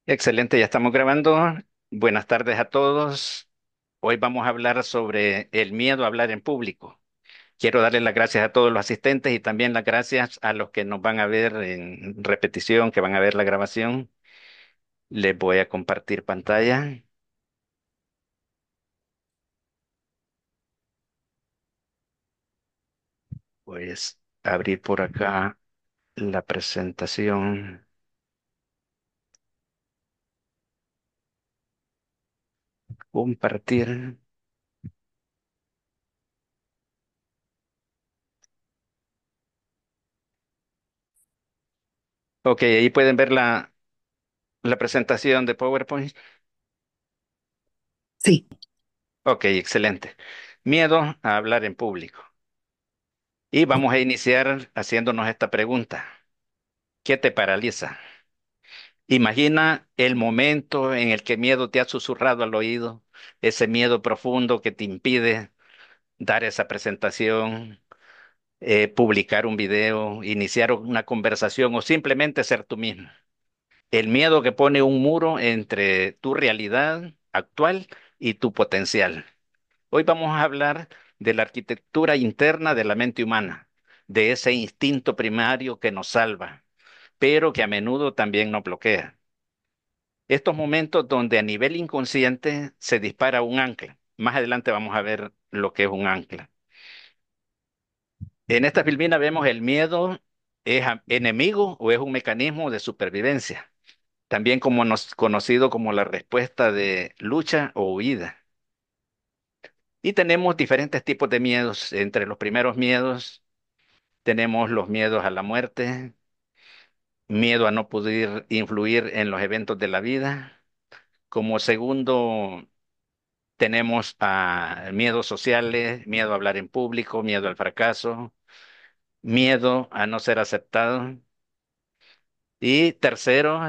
Excelente, ya estamos grabando. Buenas tardes a todos. Hoy vamos a hablar sobre el miedo a hablar en público. Quiero darle las gracias a todos los asistentes y también las gracias a los que nos van a ver en repetición, que van a ver la grabación. Les voy a compartir pantalla. Pues abrir por acá la presentación. Compartir. Ok, ahí pueden ver la presentación de PowerPoint. Sí, Ok, excelente. Miedo a hablar en público. Y vamos a iniciar haciéndonos esta pregunta. ¿Qué te paraliza? Imagina el momento en el que miedo te ha susurrado al oído, ese miedo profundo que te impide dar esa presentación, publicar un video, iniciar una conversación o simplemente ser tú mismo. El miedo que pone un muro entre tu realidad actual y tu potencial. Hoy vamos a hablar de la arquitectura interna de la mente humana, de ese instinto primario que nos salva, pero que a menudo también nos bloquea. Estos momentos donde a nivel inconsciente se dispara un ancla. Más adelante vamos a ver lo que es un ancla. En esta filmina vemos el miedo es enemigo o es un mecanismo de supervivencia, también conocido como la respuesta de lucha o huida. Y tenemos diferentes tipos de miedos. Entre los primeros miedos tenemos los miedos a la muerte, miedo a no poder influir en los eventos de la vida. Como segundo, tenemos miedos sociales, miedo a hablar en público, miedo al fracaso, miedo a no ser aceptado. Y tercero,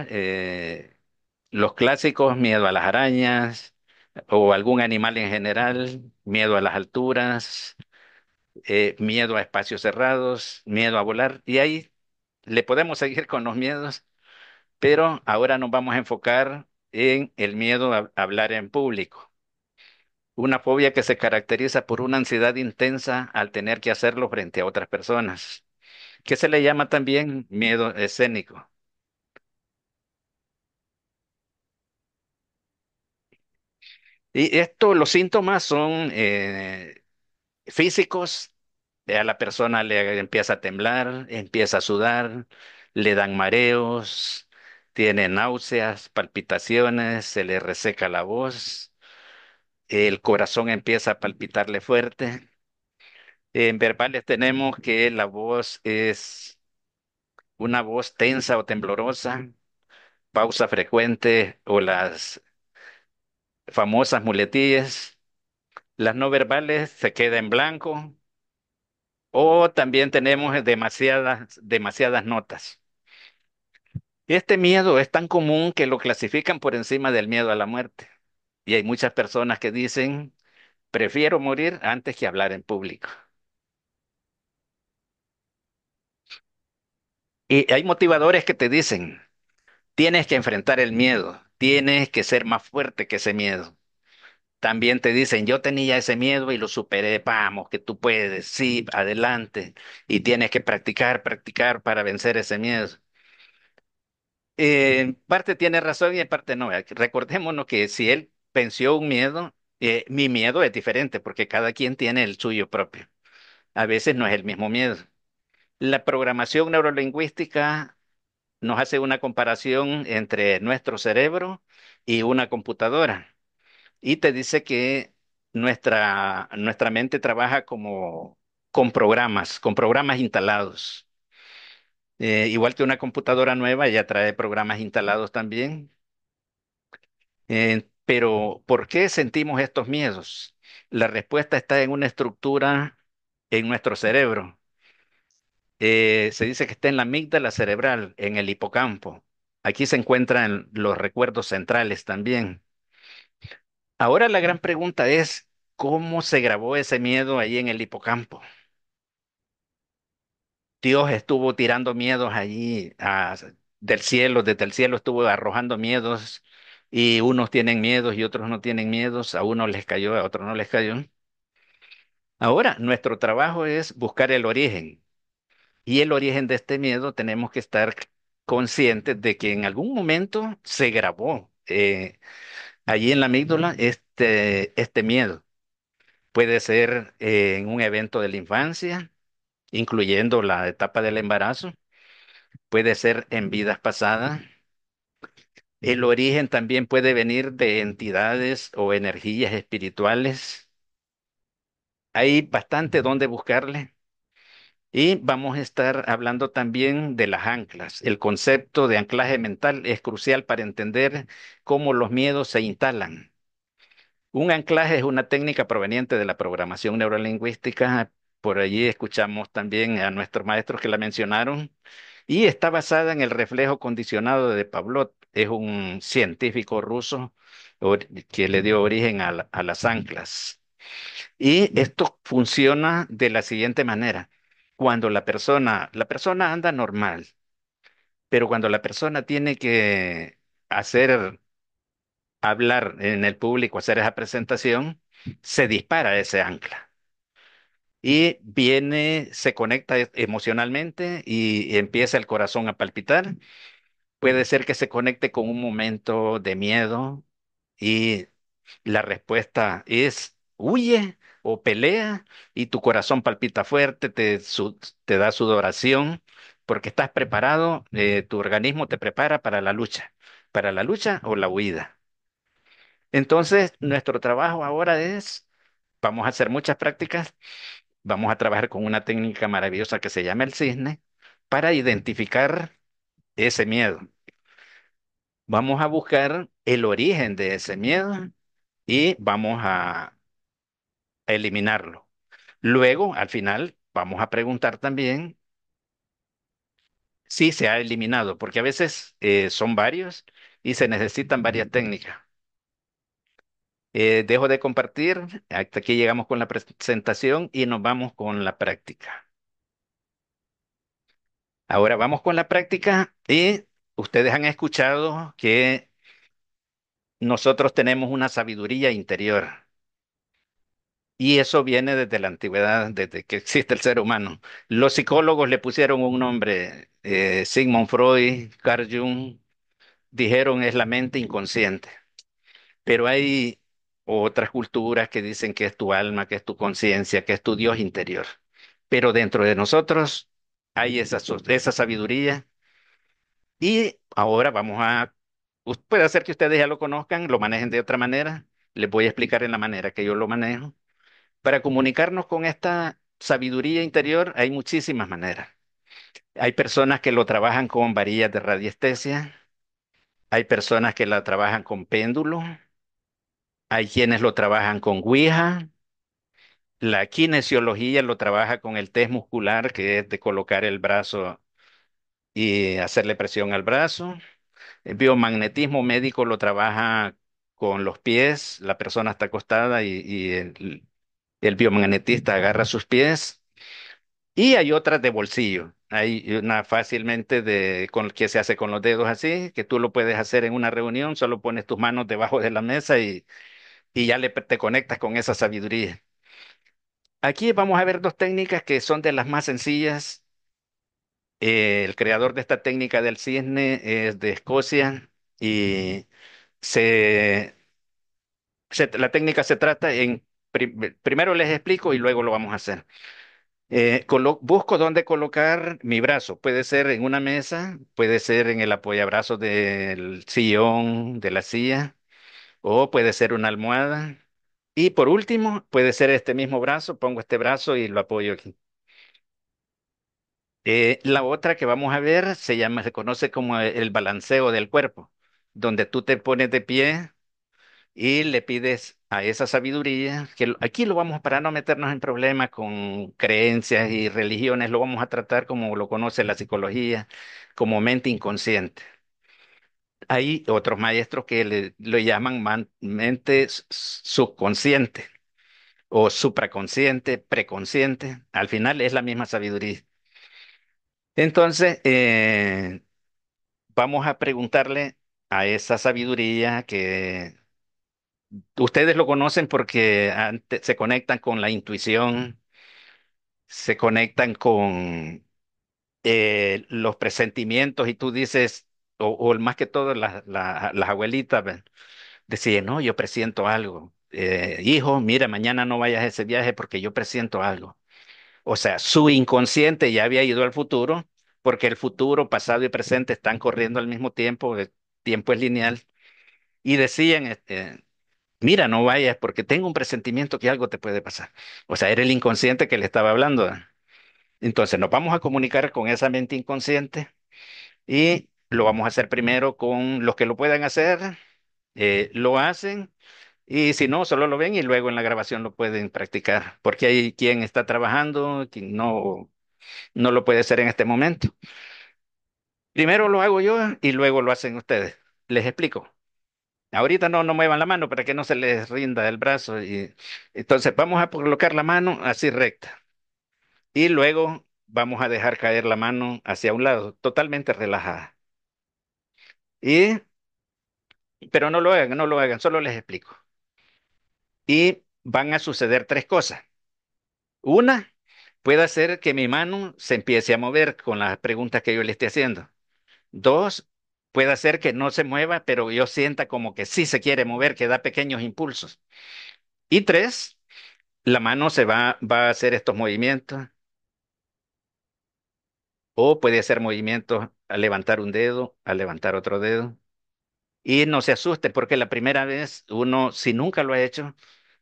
los clásicos, miedo a las arañas o algún animal en general, miedo a las alturas, miedo a espacios cerrados, miedo a volar. Y ahí le podemos seguir con los miedos, pero ahora nos vamos a enfocar en el miedo a hablar en público. Una fobia que se caracteriza por una ansiedad intensa al tener que hacerlo frente a otras personas, que se le llama también miedo escénico. Y esto, los síntomas son físicos. A la persona le empieza a temblar, empieza a sudar, le dan mareos, tiene náuseas, palpitaciones, se le reseca la voz, el corazón empieza a palpitarle fuerte. En verbales tenemos que la voz es una voz tensa o temblorosa, pausa frecuente o las famosas muletillas. Las no verbales se queda en blanco o también tenemos demasiadas notas. Este miedo es tan común que lo clasifican por encima del miedo a la muerte. Y hay muchas personas que dicen, prefiero morir antes que hablar en público. Y hay motivadores que te dicen, tienes que enfrentar el miedo, tienes que ser más fuerte que ese miedo. También te dicen, yo tenía ese miedo y lo superé, vamos, que tú puedes, sí, adelante. Y tienes que practicar, practicar para vencer ese miedo. En parte tiene razón y en parte no. Recordémonos que si él venció un miedo, mi miedo es diferente porque cada quien tiene el suyo propio. A veces no es el mismo miedo. La programación neurolingüística nos hace una comparación entre nuestro cerebro y una computadora y te dice que nuestra mente trabaja como con programas instalados. Igual que una computadora nueva, ya trae programas instalados también. Pero, ¿por qué sentimos estos miedos? La respuesta está en una estructura en nuestro cerebro. Se dice que está en la amígdala cerebral, en el hipocampo. Aquí se encuentran los recuerdos centrales también. Ahora la gran pregunta es, ¿cómo se grabó ese miedo ahí en el hipocampo? Dios estuvo tirando miedos allí del cielo, desde el cielo estuvo arrojando miedos y unos tienen miedos y otros no tienen miedos, a unos les cayó, a otros no les cayó. Ahora, nuestro trabajo es buscar el origen y el origen de este miedo tenemos que estar conscientes de que en algún momento se grabó allí en la amígdala este miedo. Puede ser en un evento de la infancia, incluyendo la etapa del embarazo, puede ser en vidas pasadas. El origen también puede venir de entidades o energías espirituales. Hay bastante donde buscarle. Y vamos a estar hablando también de las anclas. El concepto de anclaje mental es crucial para entender cómo los miedos se instalan. Un anclaje es una técnica proveniente de la programación neurolingüística. Por allí escuchamos también a nuestros maestros que la mencionaron. Y está basada en el reflejo condicionado de Pavlov. Es un científico ruso que le dio origen a las anclas. Y esto funciona de la siguiente manera. Cuando la persona anda normal, pero cuando la persona tiene que hacer, hablar en el público, hacer esa presentación, se dispara ese ancla. Y viene, se conecta emocionalmente y empieza el corazón a palpitar. Puede ser que se conecte con un momento de miedo y la respuesta es huye o pelea y tu corazón palpita fuerte, te da sudoración porque estás preparado, tu organismo te prepara para la lucha o la huida. Entonces, nuestro trabajo ahora es, vamos a hacer muchas prácticas, vamos a trabajar con una técnica maravillosa que se llama el cisne para identificar ese miedo. Vamos a buscar el origen de ese miedo y vamos a eliminarlo. Luego, al final, vamos a preguntar también si se ha eliminado, porque a veces son varios y se necesitan varias técnicas. Dejo de compartir, hasta aquí llegamos con la presentación y nos vamos con la práctica. Ahora vamos con la práctica y ustedes han escuchado que nosotros tenemos una sabiduría interior. Y eso viene desde la antigüedad, desde que existe el ser humano. Los psicólogos le pusieron un nombre, Sigmund Freud, Carl Jung, dijeron es la mente inconsciente. Pero hay otras culturas que dicen que es tu alma, que es tu conciencia, que es tu Dios interior. Pero dentro de nosotros hay esa sabiduría. Y ahora puede ser que ustedes ya lo conozcan, lo manejen de otra manera. Les voy a explicar en la manera que yo lo manejo. Para comunicarnos con esta sabiduría interior hay muchísimas maneras. Hay personas que lo trabajan con varillas de radiestesia, hay personas que la trabajan con péndulo, hay quienes lo trabajan con Ouija, la kinesiología lo trabaja con el test muscular, que es de colocar el brazo y hacerle presión al brazo. El biomagnetismo médico lo trabaja con los pies, la persona está acostada y el biomagnetista agarra sus pies. Y hay otras de bolsillo. Hay una fácilmente que se hace con los dedos así, que tú lo puedes hacer en una reunión, solo pones tus manos debajo de la mesa y ya te conectas con esa sabiduría. Aquí vamos a ver dos técnicas que son de las más sencillas. El creador de esta técnica del cisne es de Escocia y se, la técnica se trata primero les explico y luego lo vamos a hacer. Busco dónde colocar mi brazo. Puede ser en una mesa, puede ser en el apoyabrazo del sillón, de la silla, o puede ser una almohada. Y por último, puede ser este mismo brazo. Pongo este brazo y lo apoyo aquí. La otra que vamos a ver se conoce como el balanceo del cuerpo, donde tú te pones de pie y le pides a esa sabiduría, aquí lo vamos para no meternos en problemas con creencias y religiones, lo vamos a tratar como lo conoce la psicología, como mente inconsciente. Hay otros maestros que lo llaman mente subconsciente o supraconsciente, preconsciente. Al final es la misma sabiduría. Entonces, vamos a preguntarle a esa sabiduría que ustedes lo conocen porque se conectan con la intuición, se conectan con los presentimientos y tú dices, o más que todo las abuelitas decían, no, yo presiento algo. Hijo, mira, mañana no vayas a ese viaje porque yo presiento algo. O sea, su inconsciente ya había ido al futuro porque el futuro, pasado y presente están corriendo al mismo tiempo, el tiempo es lineal, y decían, mira, no vayas porque tengo un presentimiento que algo te puede pasar. O sea, era el inconsciente que le estaba hablando. Entonces, nos vamos a comunicar con esa mente inconsciente y lo vamos a hacer primero con los que lo puedan hacer, lo hacen y si no, solo lo ven y luego en la grabación lo pueden practicar, porque hay quien está trabajando, quien no lo puede hacer en este momento. Primero lo hago yo y luego lo hacen ustedes. Les explico. Ahorita no muevan la mano para que no se les rinda el brazo. Y, entonces vamos a colocar la mano así recta y luego vamos a dejar caer la mano hacia un lado, totalmente relajada. Y, pero no lo hagan, solo les explico. Y van a suceder tres cosas. Una, puede ser que mi mano se empiece a mover con las preguntas que yo le esté haciendo. Dos, puede ser que no se mueva, pero yo sienta como que sí se quiere mover, que da pequeños impulsos. Y tres, la mano va a hacer estos movimientos, o puede hacer movimientos a levantar un dedo, a levantar otro dedo. Y no se asuste, porque la primera vez uno, si nunca lo ha hecho,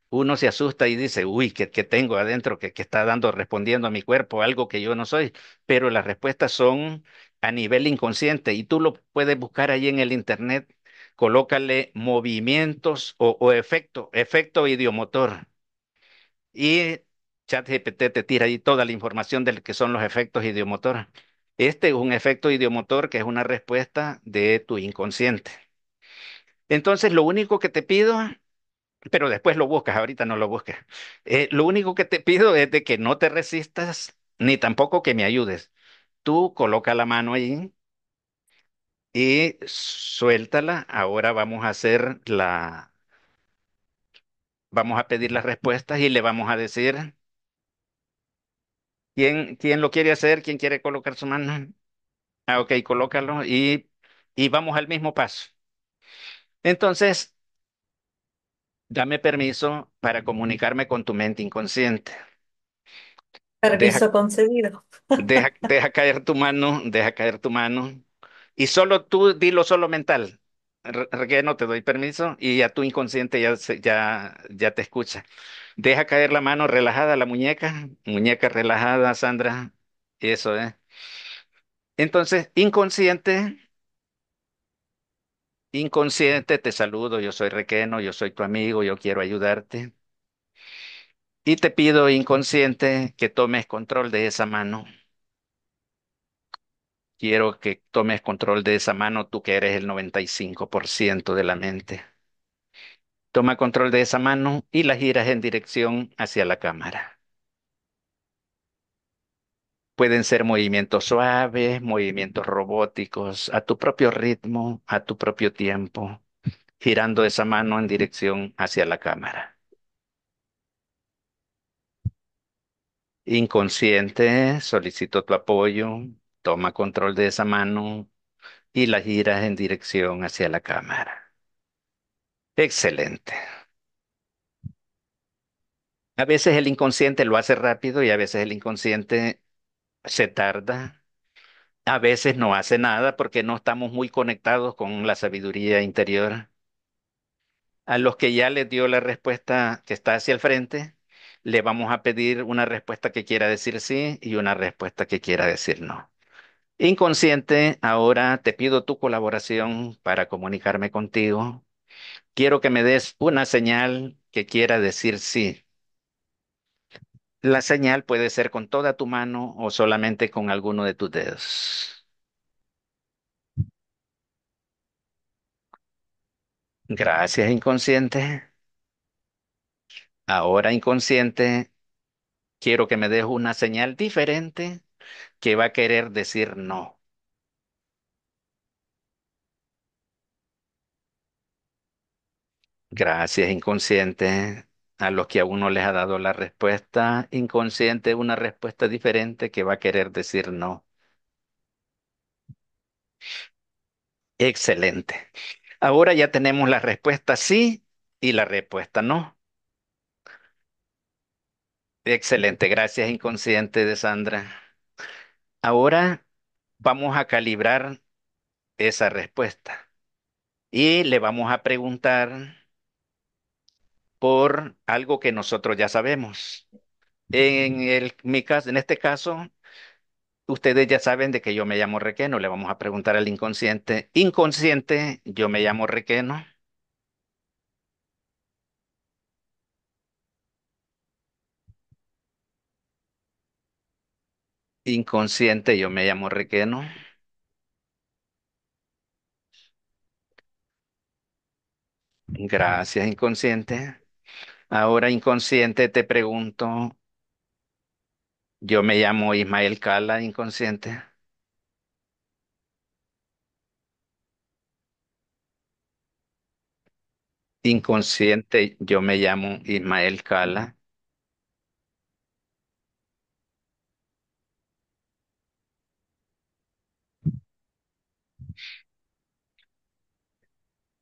uno se asusta y dice, uy, ¿qué tengo adentro que está dando, respondiendo a mi cuerpo algo que yo no soy? Pero las respuestas son a nivel inconsciente y tú lo puedes buscar ahí en el internet. Colócale movimientos o efecto idiomotor. Y ChatGPT te tira ahí toda la información de lo que son los efectos idiomotor. Este es un efecto idiomotor que es una respuesta de tu inconsciente. Entonces, lo único que te pido, pero después lo buscas, ahorita no lo busques. Lo único que te pido es de que no te resistas, ni tampoco que me ayudes. Tú coloca la mano ahí y suéltala. Ahora vamos a pedir las respuestas y le vamos a decir quién lo quiere hacer, quién quiere colocar su mano. Ah, ok, colócalo y vamos al mismo paso. Entonces, dame permiso para comunicarme con tu mente inconsciente. Deja Permiso concedido. Deja caer tu mano, deja caer tu mano. Y solo tú dilo solo mental. Que no te doy permiso y ya tu inconsciente ya te escucha. Deja caer la mano relajada, la muñeca, muñeca relajada, Sandra. Eso es. Entonces, inconsciente, te saludo, yo soy Requeno, yo soy tu amigo, yo quiero ayudarte. Y te pido, inconsciente, que tomes control de esa mano. Quiero que tomes control de esa mano, tú que eres el 95% de la mente. Toma control de esa mano y la giras en dirección hacia la cámara. Pueden ser movimientos suaves, movimientos robóticos, a tu propio ritmo, a tu propio tiempo, girando esa mano en dirección hacia la cámara. Inconsciente, solicito tu apoyo, toma control de esa mano y la giras en dirección hacia la cámara. Excelente. A veces el inconsciente lo hace rápido y a veces el inconsciente se tarda. A veces no hace nada porque no estamos muy conectados con la sabiduría interior. A los que ya les dio la respuesta que está hacia el frente, le vamos a pedir una respuesta que quiera decir sí y una respuesta que quiera decir no. Inconsciente, ahora te pido tu colaboración para comunicarme contigo. Quiero que me des una señal que quiera decir sí. La señal puede ser con toda tu mano o solamente con alguno de tus dedos. Gracias, inconsciente. Ahora, inconsciente, quiero que me des una señal diferente que va a querer decir no. Gracias, inconsciente. A los que aún no les ha dado la respuesta, inconsciente, una respuesta diferente que va a querer decir no. Excelente. Ahora ya tenemos la respuesta sí y la respuesta no. Excelente, gracias, inconsciente de Sandra. Ahora vamos a calibrar esa respuesta y le vamos a preguntar por algo que nosotros ya sabemos. Mi caso, en este caso, ustedes ya saben de que yo me llamo Requeno. Le vamos a preguntar al inconsciente. Inconsciente, yo me llamo Requeno. Inconsciente, yo me llamo Requeno. Gracias, inconsciente. Ahora, inconsciente, te pregunto. Yo me llamo Ismael Cala, inconsciente. Inconsciente, yo me llamo Ismael Cala.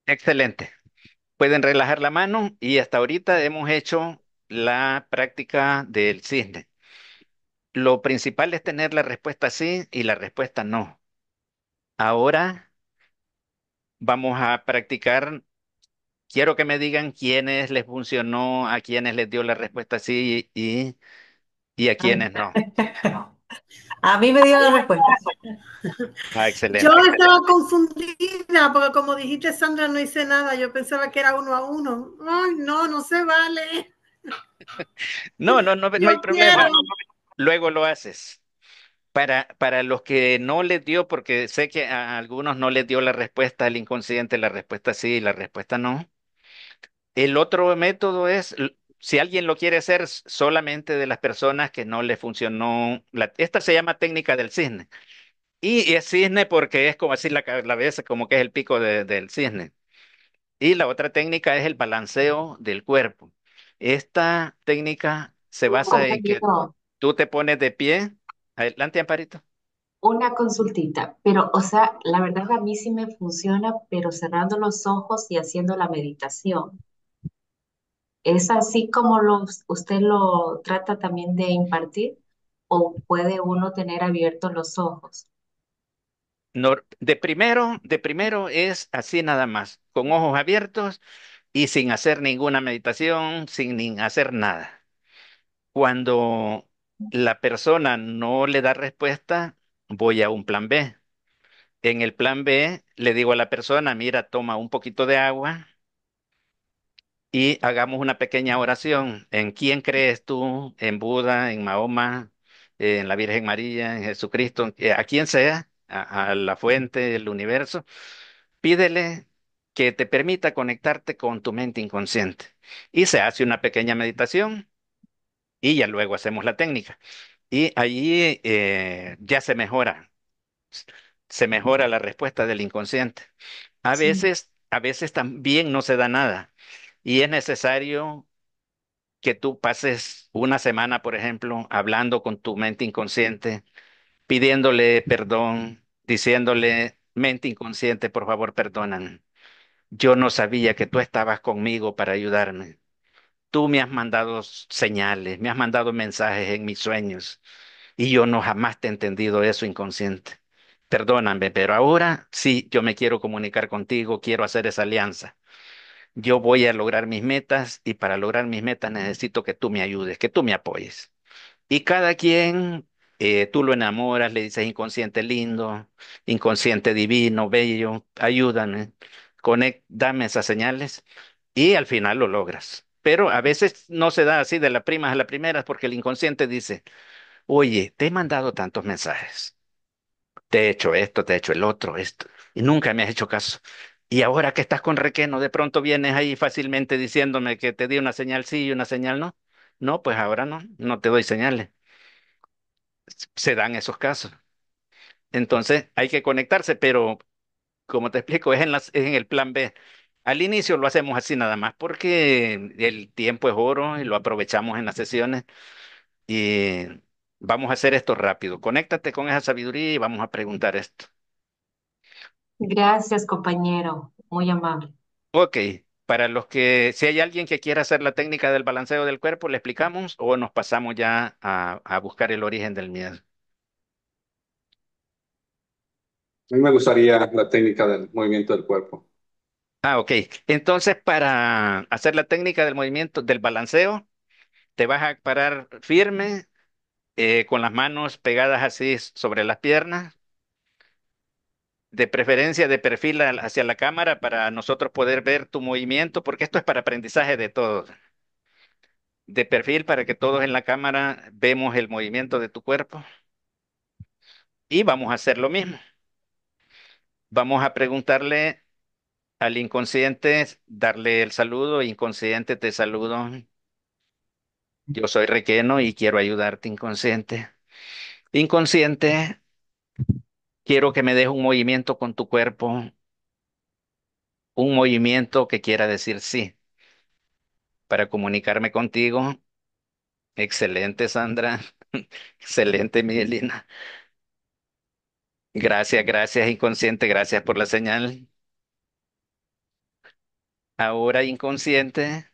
Excelente. Pueden relajar la mano y hasta ahorita hemos hecho la práctica del cisne. Lo principal es tener la respuesta sí y la respuesta no. Ahora vamos a practicar. Quiero que me digan quiénes les funcionó, a quiénes les dio la respuesta sí y a Ay, quiénes no. a mí me dio la respuesta. Ah, Yo excelente. estaba confundida porque como dijiste, Sandra, no hice nada. Yo pensaba que era 1-1. Ay, no, no se vale. No, no, no, no Yo hay quiero. problema. Luego lo haces. Para los que no les dio, porque sé que a algunos no les dio la respuesta al inconsciente, la respuesta sí y la respuesta no. El otro método es, si alguien lo quiere hacer, solamente de las personas que no le funcionó. Esta se llama técnica del cisne. Y es cisne porque es como así la cabeza, como que es el pico del cisne. Y la otra técnica es el balanceo del cuerpo. Esta técnica se basa en que Compañero, tú te pones de pie. Adelante, Amparito. una consultita, pero, o sea, la verdad a mí sí me funciona, pero cerrando los ojos y haciendo la meditación. ¿Es así como usted lo trata también de impartir? ¿O puede uno tener abiertos los ojos? De primero es así nada más, con ojos abiertos y sin hacer ninguna meditación, sin ni hacer nada. Cuando la persona no le da respuesta, voy a un plan B. En el plan B le digo a la persona, mira, toma un poquito de agua y hagamos una pequeña oración. ¿En quién crees tú? ¿En Buda, en Mahoma, en la Virgen María, en Jesucristo? A quien sea, a la fuente del universo. Pídele que te permita conectarte con tu mente inconsciente. Y se hace una pequeña meditación y ya luego hacemos la técnica. Y allí ya se mejora la respuesta del inconsciente. Sí. A veces también no se da nada y es necesario que tú pases una semana, por ejemplo, hablando con tu mente inconsciente, pidiéndole perdón, diciéndole, mente inconsciente, por favor, perdóname. Yo no sabía que tú estabas conmigo para ayudarme. Tú me has mandado señales, me has mandado mensajes en mis sueños y yo no jamás te he entendido eso inconsciente. Perdóname, pero ahora sí, yo me quiero comunicar contigo, quiero hacer esa alianza. Yo voy a lograr mis metas y para lograr mis metas necesito que tú me ayudes, que tú me apoyes. Y cada quien, tú lo enamoras, le dices inconsciente lindo, inconsciente divino, bello, ayúdame, dame esas señales y al final lo logras. Pero a veces no se da así de la primas a la primera porque el inconsciente dice, oye, te he mandado tantos mensajes, te he hecho esto, te he hecho el otro, esto, y nunca me has hecho caso. Y ahora que estás con Requeno, de pronto vienes ahí fácilmente diciéndome que te di una señal sí y una señal no. No, pues ahora no, no te doy señales. Se dan esos casos. Entonces hay que conectarse, pero como te explico, es en el plan B. Al inicio lo hacemos así nada más porque el tiempo es oro y lo aprovechamos en las sesiones y vamos a hacer esto rápido. Conéctate con esa sabiduría y vamos a preguntar esto. Gracias, compañero. Muy amable. Ok, para los que, si hay alguien que quiera hacer la técnica del balanceo del cuerpo, le explicamos o nos pasamos ya a buscar el origen del miedo. A mí me gustaría la técnica del movimiento del cuerpo. Ah, ok. Entonces, para hacer la técnica del movimiento del balanceo, te vas a parar firme, con las manos pegadas así sobre las piernas, de preferencia de perfil hacia la cámara para nosotros poder ver tu movimiento, porque esto es para aprendizaje de todos. De perfil para que todos en la cámara vemos el movimiento de tu cuerpo y vamos a hacer lo mismo. Vamos a preguntarle al inconsciente, darle el saludo, inconsciente, te saludo. Yo soy Requeno y quiero ayudarte, inconsciente. Inconsciente, quiero que me des un movimiento con tu cuerpo, un movimiento que quiera decir sí, para comunicarme contigo. Excelente, Sandra. Excelente, Miguelina. Gracias, gracias, inconsciente. Gracias por la señal. Ahora, inconsciente.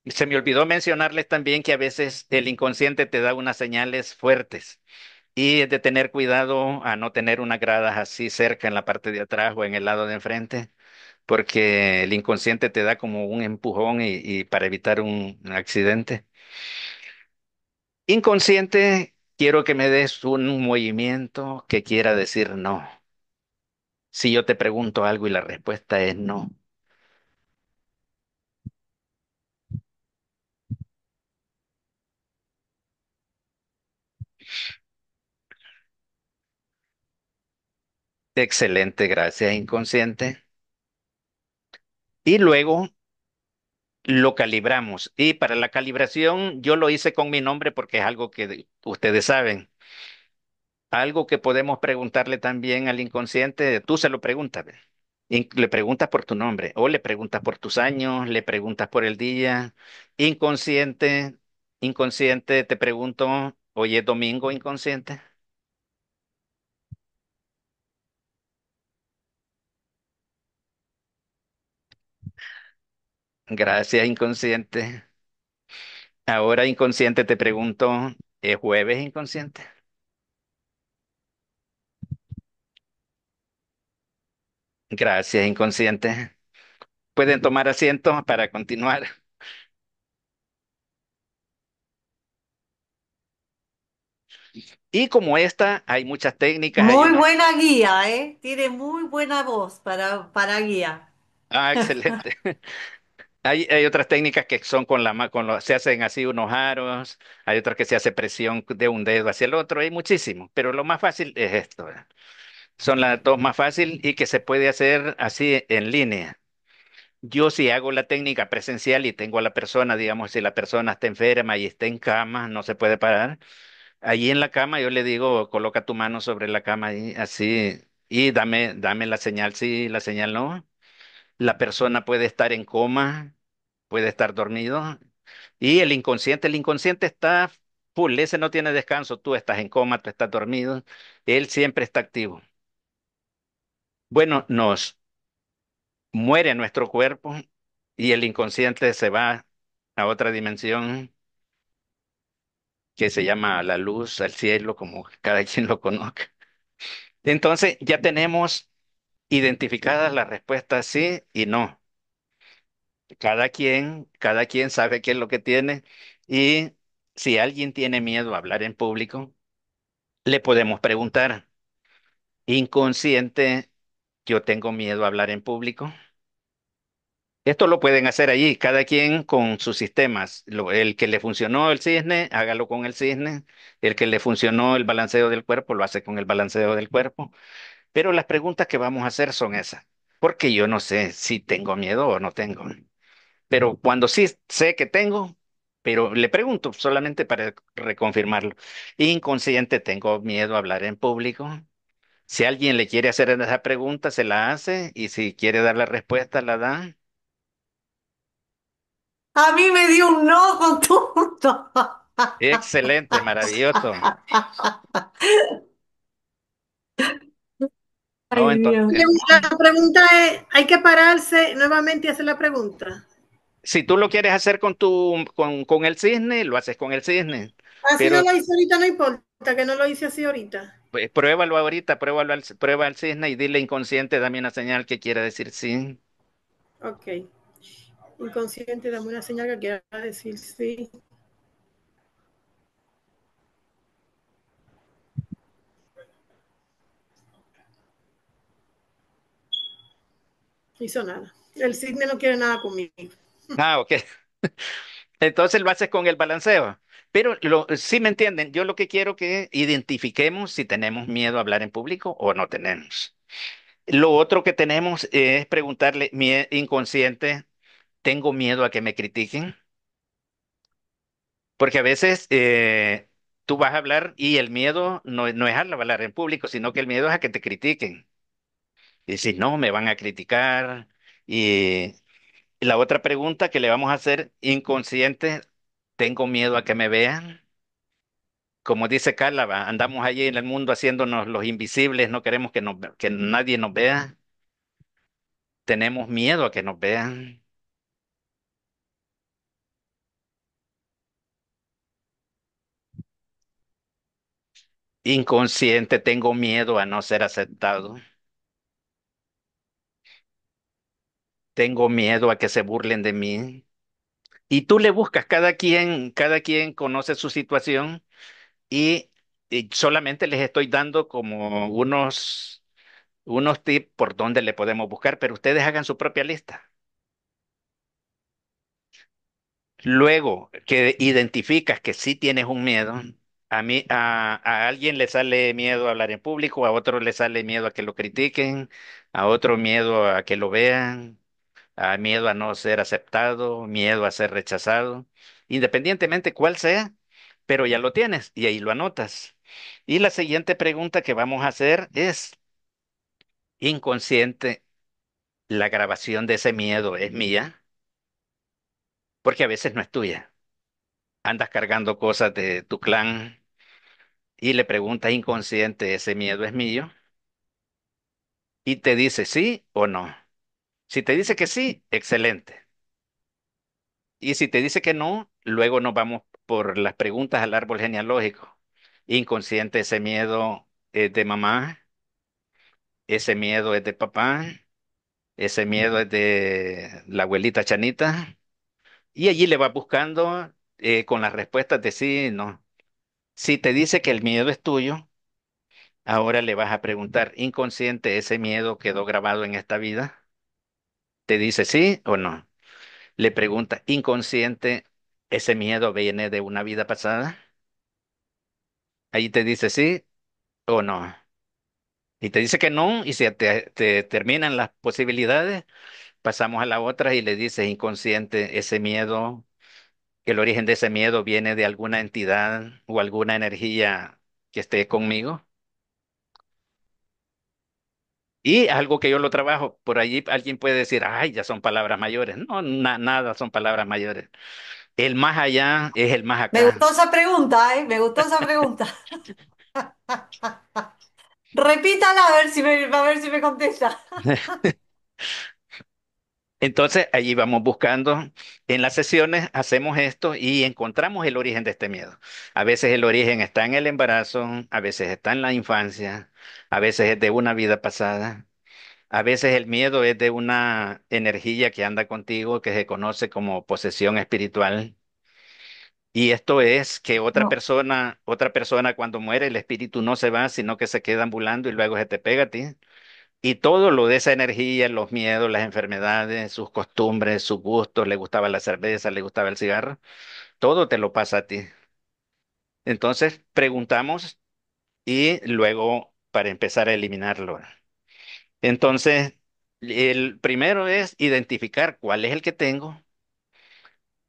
Se me olvidó mencionarles también que a veces el inconsciente te da unas señales fuertes y es de tener cuidado a no tener unas gradas así cerca en la parte de atrás o en el lado de enfrente, porque el inconsciente te da como un empujón y para evitar un accidente. Inconsciente, quiero que me des un movimiento que quiera decir no. Si yo te pregunto algo y la respuesta es no. Excelente, gracias, inconsciente. Y luego lo calibramos. Y para la calibración yo lo hice con mi nombre porque es algo que ustedes saben. Algo que podemos preguntarle también al inconsciente, tú se lo preguntas, ¿ve? Le preguntas por tu nombre o le preguntas por tus años, le preguntas por el día. Inconsciente, inconsciente, te pregunto, hoy es domingo, inconsciente. Gracias, inconsciente. Ahora, inconsciente, te pregunto, ¿es jueves, inconsciente? Gracias, inconsciente. Pueden tomar asiento para continuar. Y como esta, hay muchas técnicas, hay Muy unos... buena guía, ¿eh? Tiene muy buena voz para guía. Ah, excelente. Hay otras técnicas que son con se hacen así unos aros, hay otras que se hace presión de un dedo hacia el otro, hay muchísimos, pero lo más fácil es esto, ¿verdad? Son las dos más fácil y que se puede hacer así en línea. Yo si hago la técnica presencial y tengo a la persona, digamos, si la persona está enferma y está en cama, no se puede parar, allí en la cama yo le digo, coloca tu mano sobre la cama y así, y dame la señal sí, la señal no. La persona puede estar en coma, puede estar dormido, y el inconsciente está full, ese no tiene descanso, tú estás en coma, tú estás dormido, él siempre está activo. Bueno, nos muere nuestro cuerpo y el inconsciente se va a otra dimensión que se llama la luz, al cielo, como cada quien lo conozca. Entonces ya tenemos identificadas las respuestas sí y no. Cada quien sabe qué es lo que tiene y si alguien tiene miedo a hablar en público, le podemos preguntar, inconsciente, yo tengo miedo a hablar en público. Esto lo pueden hacer allí, cada quien con sus sistemas. El que le funcionó el cisne, hágalo con el cisne. El que le funcionó el balanceo del cuerpo, lo hace con el balanceo del cuerpo. Pero las preguntas que vamos a hacer son esas, porque yo no sé si tengo miedo o no tengo. Pero cuando sí sé que tengo, pero le pregunto solamente para reconfirmarlo. Inconsciente, tengo miedo a hablar en público. Si alguien le quiere hacer esa pregunta, se la hace y si quiere dar la respuesta, la da. A mí me dio un no con todo. Excelente, maravilloso. Ay, No, Dios. entonces, La pregunta es, hay que pararse nuevamente y hacer la pregunta. si tú lo quieres hacer con el cisne, lo haces con el cisne. Así no Pero lo hice ahorita, no importa, que no lo hice así ahorita. pues, pruébalo ahorita, prueba al cisne y dile inconsciente, dame una señal que quiera decir sí. Ok. Inconsciente, dame una señal que quiera decir sí. Hizo nada. El cisne no quiere nada conmigo. Ah, ok. Entonces lo haces con el balanceo. Pero sí me entienden, yo lo que quiero que identifiquemos si tenemos miedo a hablar en público o no tenemos. Lo otro que tenemos es preguntarle, mi inconsciente, ¿tengo miedo a que me critiquen? Porque a veces tú vas a hablar y el miedo no es a hablar en público, sino que el miedo es a que te critiquen. Y si no, me van a criticar. Y la otra pregunta que le vamos a hacer inconsciente, ¿tengo miedo a que me vean? Como dice Cálava, andamos allí en el mundo haciéndonos los invisibles, no queremos que nadie nos vea, tenemos miedo a que nos vean. Inconsciente, tengo miedo a no ser aceptado, tengo miedo a que se burlen de mí. Y tú le buscas, cada quien conoce su situación y solamente les estoy dando como unos tips por dónde le podemos buscar, pero ustedes hagan su propia lista. Luego que identificas que sí tienes un miedo, a alguien le sale miedo a hablar en público, a otro le sale miedo a que lo critiquen, a otro miedo a que lo vean, a miedo a no ser aceptado, miedo a ser rechazado, independientemente cuál sea, pero ya lo tienes y ahí lo anotas. Y la siguiente pregunta que vamos a hacer es, inconsciente, ¿la grabación de ese miedo es mía? Porque a veces no es tuya. Andas cargando cosas de tu clan y le preguntas inconsciente, ¿ese miedo es mío? Y te dice sí o no. Si te dice que sí, excelente. Y si te dice que no, luego nos vamos por las preguntas al árbol genealógico. Inconsciente, ese miedo es de mamá, ese miedo es de papá, ese miedo es de la abuelita Chanita. Y allí le vas buscando con las respuestas de sí y no. Si te dice que el miedo es tuyo, ahora le vas a preguntar, inconsciente, ¿ese miedo quedó grabado en esta vida? ¿Te dice sí o no? Le pregunta, inconsciente, ¿ese miedo viene de una vida pasada? Ahí te dice sí o no. Y te dice que no, y si te terminan las posibilidades, pasamos a la otra y le dices, inconsciente, ese miedo, que el origen de ese miedo viene de alguna entidad o alguna energía que esté conmigo. Y algo que yo lo trabajo, por allí alguien puede decir, ay, ya son palabras mayores. No, nada son palabras mayores. El más allá es el más Me acá. gustó esa pregunta, ¿eh? Me gustó esa pregunta. Repítala a ver si me contesta. Entonces, allí vamos buscando. En las sesiones hacemos esto y encontramos el origen de este miedo. A veces el origen está en el embarazo, a veces está en la infancia, a veces es de una vida pasada, a veces el miedo es de una energía que anda contigo que se conoce como posesión espiritual. Y esto es que No, otra persona cuando muere, el espíritu no se va, sino que se queda ambulando y luego se te pega a ti. Y todo lo de esa energía, los miedos, las enfermedades, sus costumbres, sus gustos, le gustaba la cerveza, le gustaba el cigarro, todo te lo pasa a ti. Entonces preguntamos y luego para empezar a eliminarlo. Entonces, el primero es identificar cuál es el que tengo,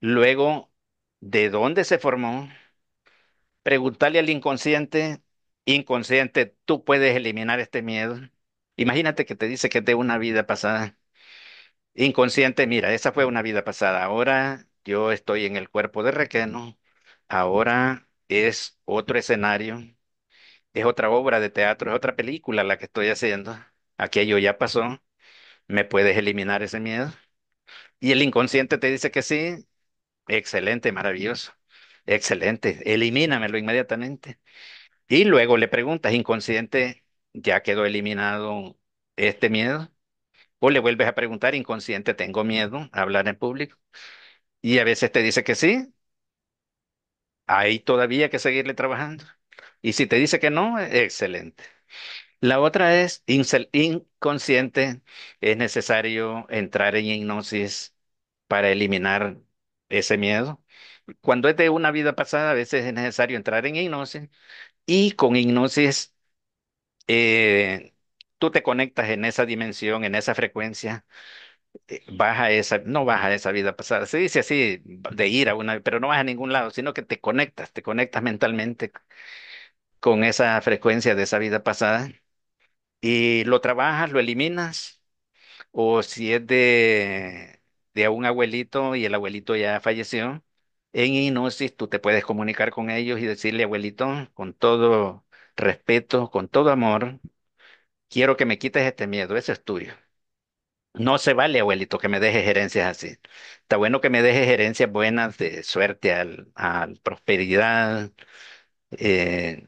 luego de dónde se formó, preguntarle al inconsciente. Inconsciente, tú puedes eliminar este miedo. Imagínate que te dice que es de una vida pasada. Inconsciente, mira, esa fue una vida pasada. Ahora yo estoy en el cuerpo de Requeno. Ahora es otro escenario, es otra obra de teatro, es otra película la que estoy haciendo. Aquello ya pasó. ¿Me puedes eliminar ese miedo? Y el inconsciente te dice que sí. Excelente, maravilloso. Excelente. Elimínamelo inmediatamente. Y luego le preguntas, inconsciente, ¿ya quedó eliminado este miedo? O le vuelves a preguntar, inconsciente, tengo miedo a hablar en público. Y a veces te dice que sí, hay todavía que seguirle trabajando. Y si te dice que no, excelente. La otra es inconsciente, es necesario entrar en hipnosis para eliminar ese miedo. Cuando es de una vida pasada, a veces es necesario entrar en hipnosis y con hipnosis tú te conectas en esa dimensión, en esa frecuencia, baja esa, no baja esa vida pasada. Se dice así, de ir a una, pero no vas a ningún lado, sino que te conectas mentalmente con esa frecuencia de esa vida pasada y lo trabajas, lo eliminas, o si es de un abuelito y el abuelito ya falleció, en hipnosis tú te puedes comunicar con ellos y decirle, abuelito, con todo respeto, con todo amor, quiero que me quites este miedo, ese es tuyo. No se vale, abuelito, que me dejes herencias así. Está bueno que me dejes herencias buenas de suerte al prosperidad, eh,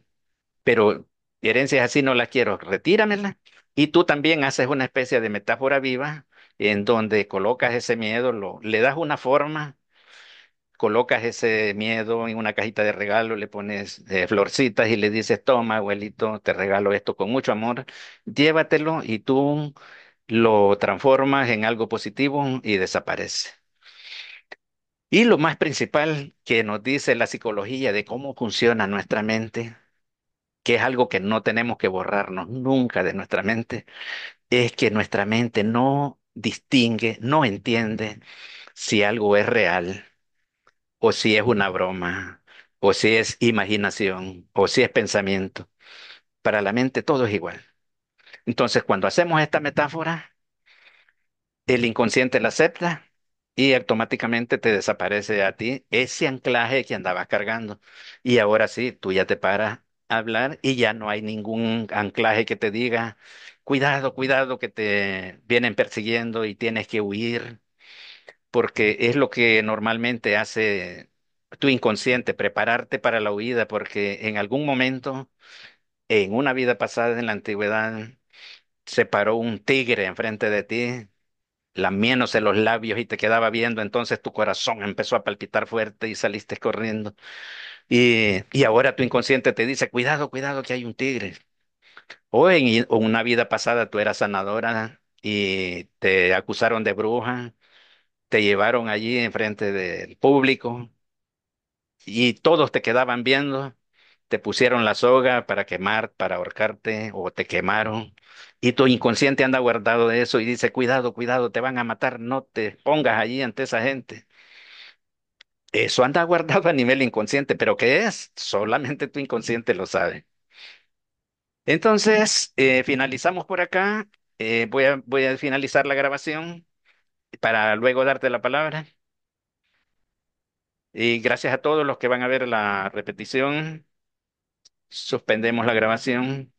pero herencias así no las quiero, retíramela. Y tú también haces una especie de metáfora viva en donde colocas ese miedo, le das una forma, colocas ese miedo en una cajita de regalo, le pones florcitas y le dices, toma, abuelito, te regalo esto con mucho amor, llévatelo y tú lo transformas en algo positivo y desaparece. Y lo más principal que nos dice la psicología de cómo funciona nuestra mente, que es algo que no tenemos que borrarnos nunca de nuestra mente, es que nuestra mente no distingue, no entiende si algo es real o si es una broma o si es imaginación o si es pensamiento. Para la mente todo es igual. Entonces, cuando hacemos esta metáfora, el inconsciente la acepta y automáticamente te desaparece a ti ese anclaje que andabas cargando. Y ahora sí, tú ya te paras a hablar y ya no hay ningún anclaje que te diga, cuidado, cuidado, que te vienen persiguiendo y tienes que huir, porque es lo que normalmente hace tu inconsciente, prepararte para la huida, porque en algún momento, en una vida pasada en la antigüedad, se paró un tigre enfrente de ti lamiéndose los labios y te quedaba viendo, entonces tu corazón empezó a palpitar fuerte y saliste corriendo. Y ahora tu inconsciente te dice, cuidado, cuidado, que hay un tigre. O una vida pasada tú eras sanadora y te acusaron de bruja, te llevaron allí enfrente del público y todos te quedaban viendo, te pusieron la soga para quemar, para ahorcarte o te quemaron. Y tu inconsciente anda guardado de eso y dice, cuidado, cuidado, te van a matar, no te pongas allí ante esa gente. Eso anda guardado a nivel inconsciente, pero ¿qué es? Solamente tu inconsciente lo sabe. Entonces, finalizamos por acá. Voy a finalizar la grabación para luego darte la palabra. Y gracias a todos los que van a ver la repetición. Suspendemos la grabación.